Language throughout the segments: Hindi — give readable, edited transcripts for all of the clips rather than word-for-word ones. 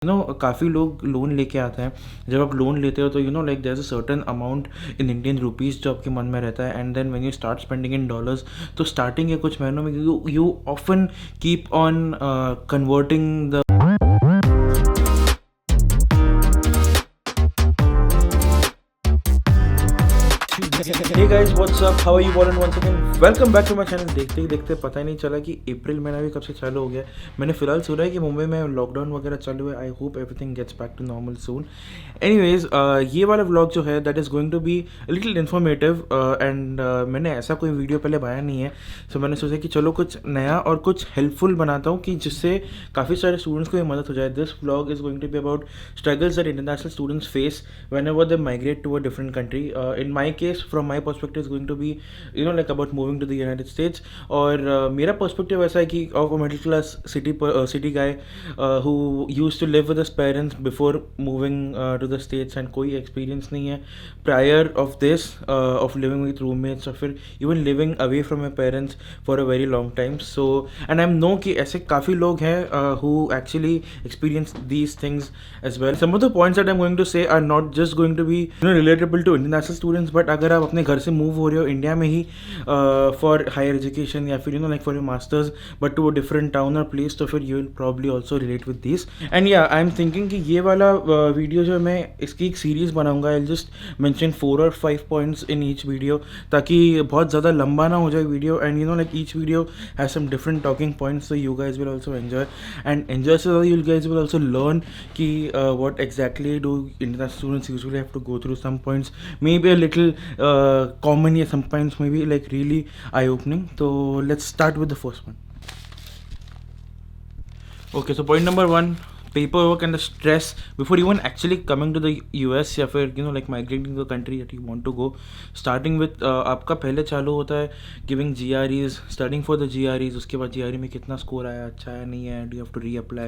काफ़ी लोग लोन लेके आते हैं। जब आप लोन लेते हो तो like there is a certain amount in Indian rupees जो आपके मन में रहता है, and then when you start spending in dollars, तो स्टार्टिंग के कुछ महीनों में you often keep on converting the hey guys, what's up, how are you all, and once again welcome back to my channel. देखते ही देखते पता ही नहीं चला कि अप्रैल महीना भी कब से चालू हो गया। मैंने फिलहाल सुना है कि मुंबई में लॉकडाउन वगैरह चालू है। I hope everything gets back to normal soon. Anyways, ये वाला व्लॉग जो है that is going to be little informative, and मैंने ऐसा कोई वीडियो पहले बनाया नहीं है, सो मैंने सोचा कि चलो कुछ नया और कुछ हेल्पफुल बनाता हूँ कि जिससे काफ़ी सारे स्टूडेंट्स को ये मदद हो जाए। This vlog is going to be about struggles that international students face whenever they migrate to a different country. In my case, from my perspective, is going to be like about moving to the United States. और मेरा perspective ऐसा है कि of a middle class city guy who used to live with his parents before moving to the States, and कोई experience नहीं है prior of this of living with roommates or फिर even living away from my parents for a very long time. So and I know कि ऐसे काफ़ी लोग हैं who actually experience these things as well. Some of the points that I'm going to say are not just going to be relatable to international students, but अगर आप अपने घर से मूव हो रहे हो इंडिया में ही फॉर हायर एजुकेशन या फिर like for your masters but to a different town और प्लेस, तो फिर you will probably also relate with this. And या आई एम थिंकिंग कि ये वाला वीडियो जो मैं इसकी एक सीरीज़ बनाऊंगा। I just mention 4 or 5 points in each video, ताकि बहुत ज़्यादा लंबा ना हो जाए video, and like each video has some different talking points, so you guys will also enjoy, and enjoy से ज़्यादा you guys will also learn कि what exactly do international students usually have to go through. Some points maybe a little common, yeah, some points maybe like really eye-opening. So let's start with the first one. Okay, so point number 1, paperwork and the stress before even actually coming to the US या फिर like migrating to the country that you want to go. Starting with आपका पहले चालू होता है giving GREs, studying for the GREs. उसके बाद GRE में कितना स्कोर आया, अच्छा है नहीं है, do you have to reapply,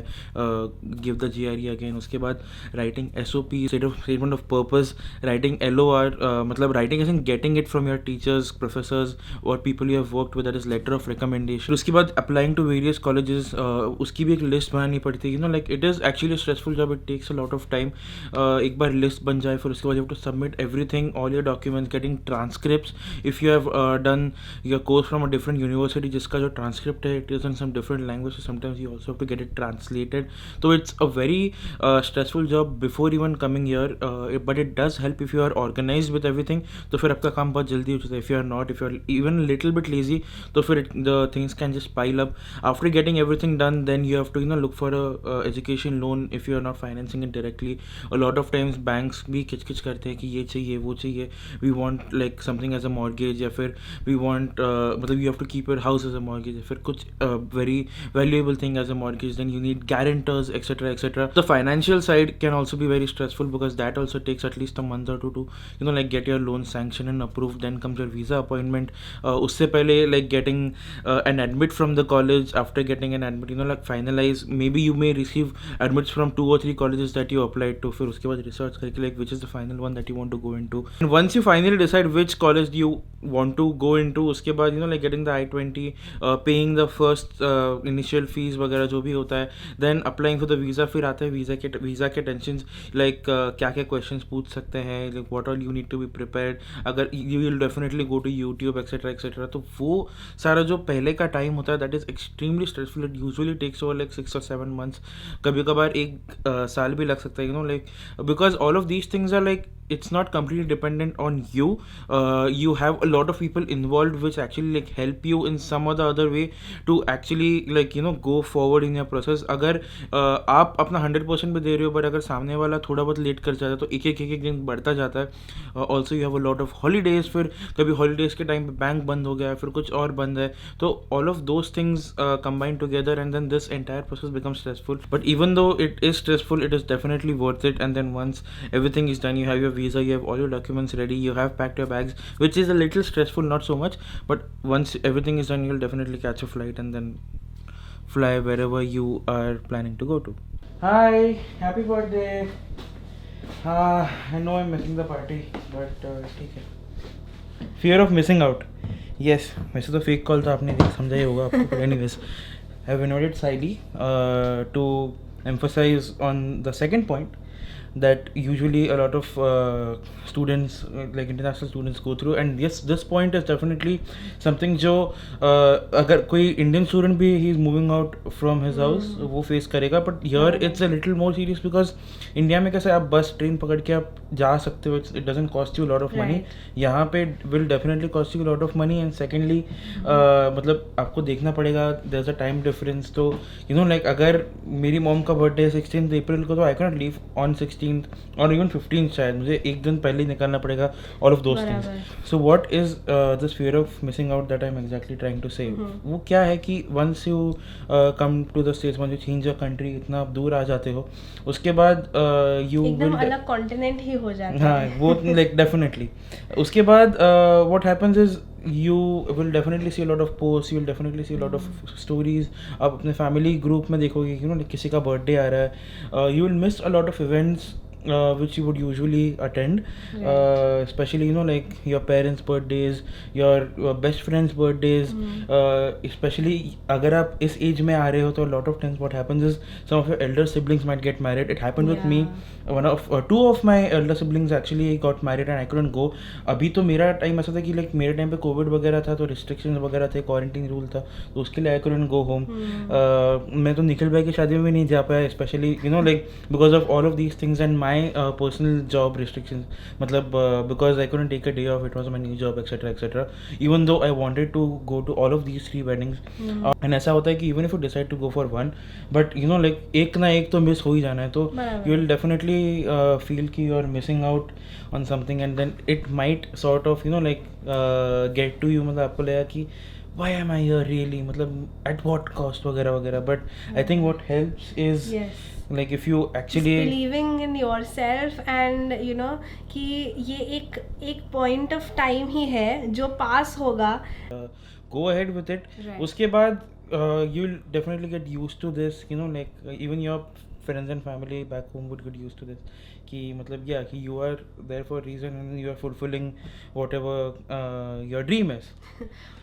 give the GRE again. उसके बाद writing SOP, statement of purpose, writing LOR, मतलब writing isn't getting it from your teachers, professors or people you have worked with, that is letter of recommendation. उसके बाद applying to various colleges, उसकी भी एक लिस्ट बनानी पड़ती है। like it is actually a stressful job, it takes a lot of time. एक बार लिस्ट बन जाए फिर उसके बाद you have to submit everything, all your documents, getting transcripts if you have done your course from a different university जिसका जो transcript है it is in some different language, so sometimes you also have to get it translated. So it's a very stressful job before even coming here, but it does help if you are organized with everything. तो फिर आपका काम बहुत जल्दी हो जाता है. If you are not, if you are even a little bit lazy, तो फिर the things can just pile up. After getting everything done, then you have to look for a education loan if you are not financing it directly. A lot of times banks भी किच करते हैं कि ये चाहिए वो चाहिए, we want like something as a mortgage, या फिर we want मतलब you have to keep your house as a mortgage, या फिर कुछ very valuable thing as a mortgage, then you need guarantors, etc etc. The financial side can also be very stressful because that also takes at least a month or two to like get your loan sanctioned and approved. Then comes your visa appointment. उससे पहले like getting an admit from the college. After getting an admit, like finalize, maybe you may receive admits from 2 or 3 colleges that you applied to. फिर उसके बाद research करके like which is the final one that you want to go into, and once you finally decide which college do you want to go into, उसके बाद like getting the I-20, paying the first initial fees वगैरह जो भी होता है, then applying for the visa. फिर आता है visa के tensions, like क्या क्या questions पूछ सकते हैं, like what all you need to be prepared. अगर you will definitely go to YouTube etc etc. तो वो सारा जो पहले का टाइम होता है that is extremely stressful. It usually takes over like 6 or 7 months. कभी कभार एक साल भी लग सकता है, like because all of these things are like it's not completely dependent on you. You have a lot of people involved which actually like help you in some or the other way to actually like go forward in your process. अगर आप अपना 100% भी दे रहे हो, but अगर सामने वाला थोड़ा बहुत लेट कर जाता है तो एक दिन बढ़ता जाता है. Also you have a lot of holidays. फिर कभी holidays के टाइम पे बैंक बंद हो गया, फिर कुछ और बंद है, तो all of those things combine together, and then this entire process becomes stressful. But even though it is stressful, it is definitely worth it. And then once everything is done, you have your visa, you have all your documents ready, you have packed your bags, which is a little stressful, not so much, but once everything is done, you'll definitely catch a flight and then fly wherever you are planning to go to. Hi, happy birthday. I know I'm missing the party, but ठीक है. Fear of missing out. Yes, वैसे तो fake call था, आपने समझा ही होगा आपको. But anyways, I have invited Saidi to emphasize on the second point that usually a lot of students like international students go through, and yes, this point is definitely something जो अगर कोई Indian student भी he is moving out from his house वो face करेगा, but here it's a little more serious because India में कैसे आप बस ट्रेन पकड़ के आप जा सकते हो, it doesn't cost you a lot of money. यहाँ पे will definitely cost you a lot of money, and secondly मतलब आपको देखना पड़ेगा there's a time difference. तो you know like अगर मेरी मॉम का बर्थडे 16 अप्रैल को, तो I can leave on 16th और इवन 15th, शायद मुझे एक दिन पहले ही निकलना पड़ेगा, all of those things. So what is this fear of missing out that I am exactly trying to say, वो क्या है कि once you come to the States, once you change your country, इतना आप दूर आ जाते हो, उसके बाद यू एकदम अलग कॉन्टिनेंट ही हो जाता है. हाँ, वो लाइक डेफिनेटली उसके बाद what happens is you will definitely see a lot of posts, you will definitely see a lot of stories. आप अपने family group में देखोगे कि किसी का birthday आ रहा है, you will miss a lot of events which you would usually attend, especially like your parents' birthdays, your best friends' birthdays, especially अगर आप इस age में आ रहे हो, तो a lot of times what happens is some of your elder siblings might get married. It happened with me. Two of my elder siblings actually got married and I couldn't go. अभी तो मेरा टाइम ऐसा था कि like मेरे टाइम पे कोविड वगैरह था, तो रिस्ट्रिक्शन वगैरह थे, क्वारंटीन रूल था, तो उसके लिए आई couldn't go home. मैं तो निखिल भाई की शादी में भी नहीं जा पाया, specially like because of all of these things and my personal job restrictions. मतलब because I couldn't take a day off, it was my new job, etc etc. Even though I wanted to go to all of these 3 weddings, and ऐसा होता है कि even if you decide to go for one, but like एक ना एक तो मिस हो ही जाना है, तो you will definitely feel कि you are missing out on something, and then it might sort of get to you. मतलब आपको लगेगा कि why am I here really, मतलब at what cost वगैरह वगैरह. But I think what helps is like if you actually just believing in yourself and कि ये एक point of time ही है जो pass होगा. Go ahead with it. उसके बाद you'll definitely get used to this, like even your friends and family back home would get used to this कि मतलब कि you are there for a reason and you are fulfilling whatever your dream is.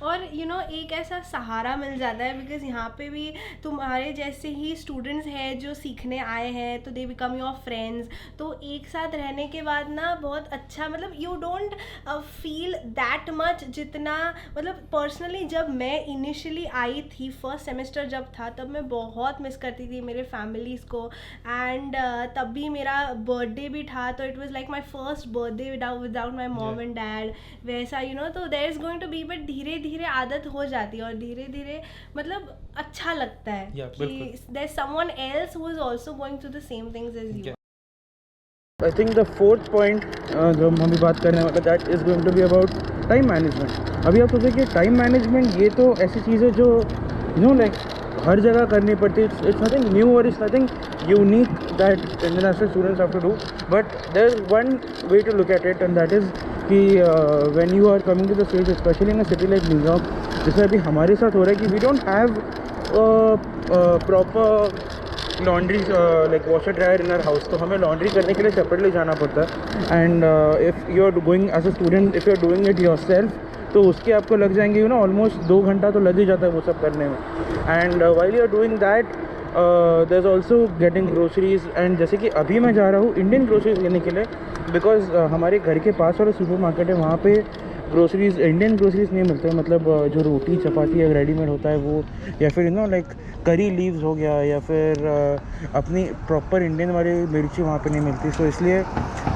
और एक ऐसा सहारा मिल जाता है, बिकॉज यहाँ पे भी तुम्हारे जैसे ही स्टूडेंट्स हैं जो सीखने आए हैं, तो दे बिकम योर फ्रेंड्स. तो एक साथ रहने के बाद ना बहुत अच्छा, मतलब you don't feel that much जितना, मतलब पर्सनली जब मैं इनिशियली आई थी, फर्स्ट सेमेस्टर जब था, तब मैं बहुत मिस करती थी मेरे फैमिलीज़ को. एंड तब भी मेरा बर्थडे भी था, तो it was like my first birthday without my mom and dad, वैसा तो there is going to be. But धीरे धीरे आदत हो जाती है और धीरे धीरे मतलब अच्छा लगता है कि there is someone else who is also going through the same things as you. I think the fourth point जो हम अभी बात करने वाले, that is going to be about time management. अभी आप सोचें कि टाइम मैनेजमेंट ये तो ऐसी चीज़ है जो like हर जगह करनी पड़ती है. It's nothing new or it's nothing unique that international students have to do. But there's one way to look at it, and that is कि when you are coming to the States, especially in a city like New York, जैसे अभी हमारे साथ हो रहा है कि we don't have proper laundry like washer dryer in our house. तो हमें लॉन्ड्री करने के लिए सेपरेटली जाना पड़ता है. And if you are going as a student, if you are doing it yourself, तो उसके आपको लग जाएंगे ऑलमोस्ट 2 घंटा तो लग ही जाता है वो सब करने में. And while you are doing that there is also getting groceries. And जैसे कि अभी मैं जा रहा हूँ इंडियन ग्रोसरीज लेने के लिए, बिकॉज हमारे घर के पास वाला सुपर मार्केट है, वहाँ पे ग्रोसरीज, इंडियन ग्रोसरीज नहीं मिलते. मतलब जो रोटी चपाती या रेडीमेड होता है वो, या फिर लाइक करी लीव्स हो गया, या फिर अपनी प्रॉपर इंडियन वाली मिर्ची वहाँ पे नहीं मिलती. सो इसलिए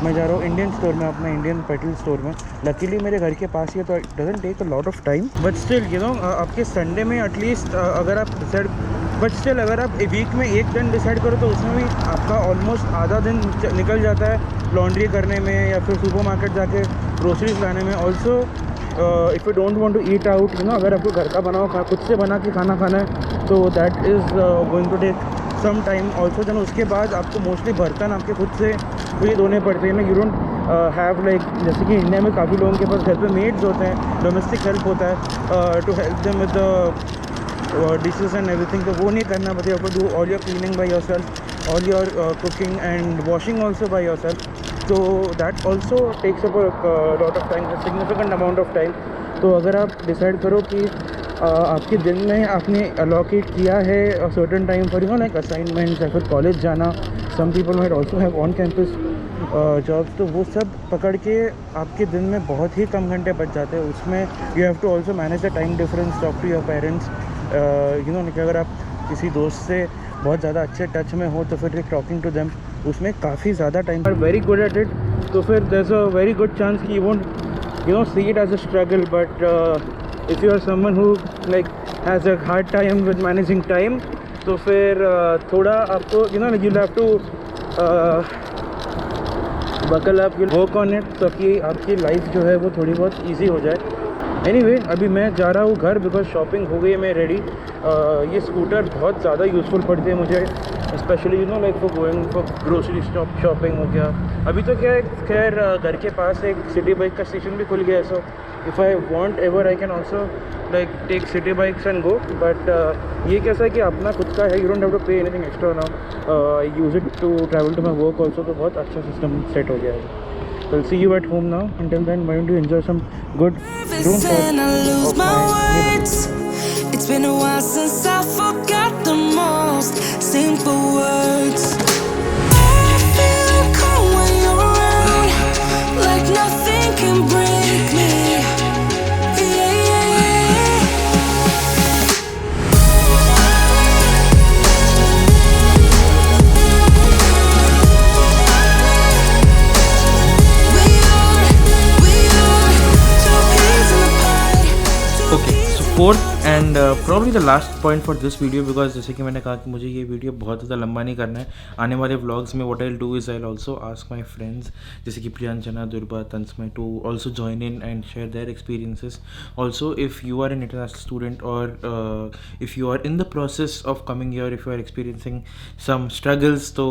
मैं जा रहा हूँ इंडियन स्टोर में, अपना इंडियन पेट्रोल स्टोर में. लकीली मेरे घर के पास ही है, तो it doesn't take a lot of time. But still आपके संडे में एटलीस्ट अगर आप डिसाइड, बट स्टिल अगर आप वीक में एक दिन डिसाइड करो, तो उसमें भी आपका ऑलमोस्ट आधा दिन निकल जाता है लॉन्ड्री करने में या फिर सुपर मार्केट जाके ग्रोसरीज लाने में. Also if you don't want to eat out, अगर आपको घर का बनाओ खुद से बना के खाना है, तो that is going to take some time also. Then उसके बाद आपको मोस्टली बर्तन आपके खुद से ही धोने पड़ते हैं ना. यू डोंट हैव लाइक, जैसे कि इंडिया में काफ़ी लोगों के पास घर पे मेड्स होते हैं, डोमेस्टिक हेल्प होता है to help them with the dishes and everything. तो वो नहीं करना पड़ता. You have to do all your cleaning by yourself, all your cooking and washing also by yourself. So that also takes up a lot of time, a significant amount of time. तो अगर आप डिसाइड करो कि आपके दिन में आपने अलोकेट किया है certain time for like assignments या फिर कॉलेज जाना, some people might also have on campus jobs, तो वो सब पकड़ के आपके दिन में बहुत ही कम घंटे बच जाते हैं। उसमें you have to also manage the time difference, talk to your parents, कि अगर आप किसी दोस्त से बहुत ज़्यादा अच्छे टच में हो तो फिर टॉकिंग टू देम उसमें काफ़ी ज़्यादा time are very good at it, तो फिर there is a very good chance कि you won't see it as a struggle. But if you are someone who like has a hard time with managing time, तो फिर थोड़ा आपको you have to buckle up, work on it, ताकि आपकी लाइफ जो है वो थोड़ी बहुत ईजी हो जाए। एनीवे, अभी मैं जा रहा हूँ घर बिकॉज शॉपिंग हो गई है, मैं रेडी। ये स्कूटर बहुत ज़्यादा यूज़फुल पड़ती है मुझे, specially like for going for grocery shopping हो गया। अभी तो क्या है, खैर घर के पास एक सिटी बाइक का स्टेशन भी खुल गया है, so if I want ever I can also like take city bikes and go. But ये कैसा है कि अपना खुद का है, you don't have to pay anything extra now, I use it to travel to my work also, तो बहुत अच्छा सिस्टम सेट हो गया है। I'll see you at home now. Until then, why don't you enjoy some good drone And I lose shots of my my neighborhood. words. It's been a while since I forgot the most simple words. I feel calm when you're around, like nothing can break me. Yeah, yeah, yeah. We are two peas in a pod. Okay, so fourth and probably the last point for this video, because जैसे कि मैंने कहा कि मुझे ये वीडियो बहुत ज़्यादा लंबा नहीं करना है। आने वाले व्लॉग्स में what I'll do is I'll also ask my friends जैसे कि प्रियांजना, दुर्बा, तंस्मय to also join in and share their experiences. Also, if you are an international student or if you are in the process of coming here, if you are experiencing some struggles, तो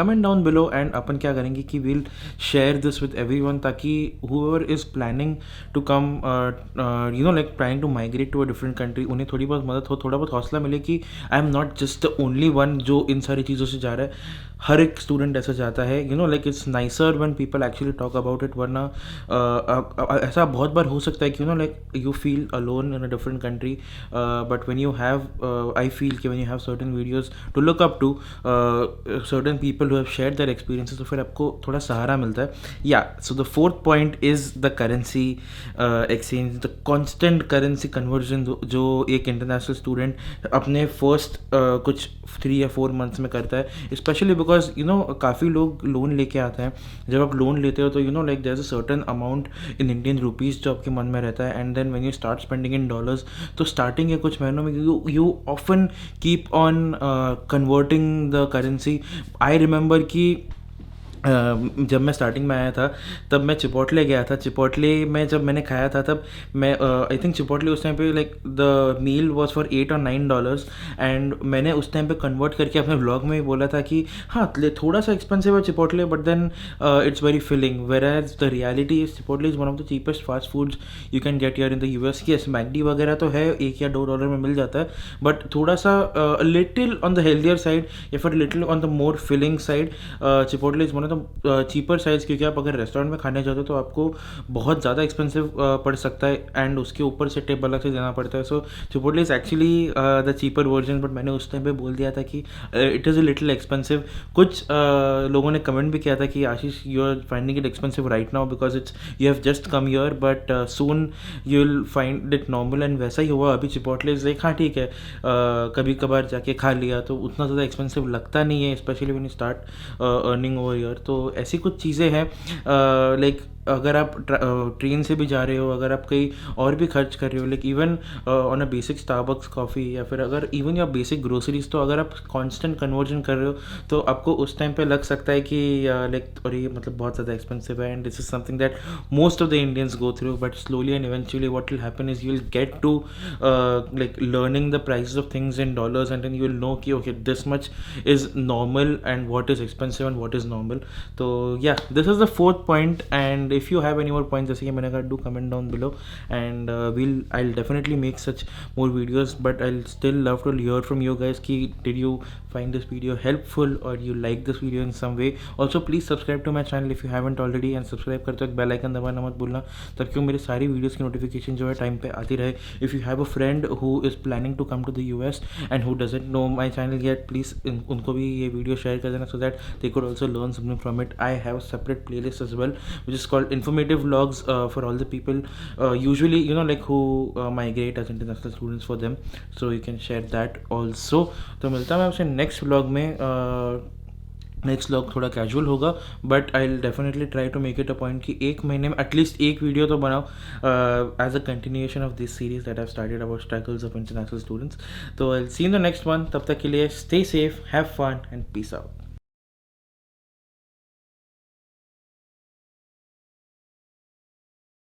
comment down below and अपन क्या करेंगे कि we'll share this with everyone, ताकि whoever is planning to come like planning to migrate to a different country, उन्हें थोड़ी बहुत मदद हो, थोड़ा बहुत हौसला मिले कि I am not just the only one जो इन सारी चीज़ों से जा रहा है। हर एक स्टूडेंट ऐसा जाता है, like it's nicer when people actually talk about it. वरना ऐसा बहुत बार हो सकता है कि like you feel alone in a different country, but when you have I feel कि when you have certain videos to look up to, certain people who have shared their experiences, तो फिर आपको थोड़ा सहारा मिलता है। Yeah so the fourth point is the currency exchange, the constant currency conversion जो एक इंटरनेशनल स्टूडेंट अपने फर्स्ट कुछ 3 या 4 मंथ्स में करता है, स्पेशली बिकॉज काफ़ी लोग लोन लेके आते हैं। जब आप लोन लेते हो तो like there is a certain amount in Indian rupees जो आपके मन में रहता है, and then when you start spending in dollars, तो स्टार्टिंग के कुछ महीनों में you often keep on converting the currency. I remember कि जब मैं स्टार्टिंग में आया था तब मैं चिपोटले गया था। चिपोटले में जब मैंने खाया था तब मैं आई थिंक चिपोटले उस टाइम पे like the meal was for $8 or $9, एंड मैंने उस टाइम पे कन्वर्ट करके अपने व्लॉग में ही बोला था कि हाँ थोड़ा सा एक्सपेंसिव है Chipotle, but then it's very filling. Whereas the reality is Chipotle is one of the cheapest fast foods you can get here in the US। की मैकडी वगैरह तो है $1 या $2 में मिल जाता है, बट थोड़ा सा little on the healthier side या फिर little on the more filling side Chipotle is one of the cheaper साइज़, क्योंकि आप अगर रेस्टोरेंट में खाने जाते हो तो आपको बहुत ज़्यादा एक्सपेंसिव पड़ सकता है, एंड उसके ऊपर से टिप अलग से देना पड़ता है। So Chipotle is actually the cheaper version, but मैंने उस टाइम पे बोल दिया था कि it is a little expensive. कुछ लोगों ने कमेंट भी किया था कि Ashish you are finding it expensive right now because it's you have just come here, but soon you will find it normal. And वैसा ही हुआ। अभी चिपोटले इज़ लाइक हाँ ठीक है, कभी कभार जाके खा लिया तो उतना ज़्यादा एक्सपेंसिव लगता नहीं है, specially when you start earning over here. तो ऐसी कुछ चीज़ें हैं, लाइक अगर आप ट्रेन से भी जा रहे हो, अगर आप कहीं और भी खर्च कर रहे हो, like even on a basic Starbucks coffee, या फिर अगर इवन या बेसिक ग्रोसरीज, तो अगर आप कांस्टेंट कन्वर्जन कर रहे हो तो आपको उस टाइम पे लग सकता है कि लाइक और ये मतलब बहुत ज़्यादा एक्सपेंसिव है, and this is something that most of the Indians go through. But slowly and eventually what will happen is you will get to like learning the prices of things in dollars, and then you will know कि okay this much is normal and what is expensive and what is normal. तो yeah this is the 4th point, and if you have any more point, जैसे कि मैंने कहा, do comment down below, and I'll definitely make such more videos, but I'll still love to hear from you guys कि did you find this video helpful or you like this video in some way. Also please subscribe to my channel if you haven't already, and subscribe करते वक्त बेल आइकन दबाना मत भूलना, ताकि मेरे सारी वीडियोस की नोटिफिकेशन जो है टाइम पे आती रहे. If you have a friend who is planning to come to the US and who doesn't know my channel yet, please उनको भी ये वीडियो शेयर कर देना, so that they could also learn something from it. I have a separate playlist as well which is called informative vlogs for all the people usually like who migrate as international students for them, so you can share that also. तो मिलता है मैं आपसे नेक्स्ट व्लॉग में. नेक्स्ट व्लॉग थोड़ा कैजुअल होगा, but I will definitely try to make it a point कि एक महीने में एटलीस्ट एक वीडियो तो बनाओ as a continuation of this series that have started about struggles of international students. तो I will see in the next one. तब तक के लिए stay safe, have fun and peace out.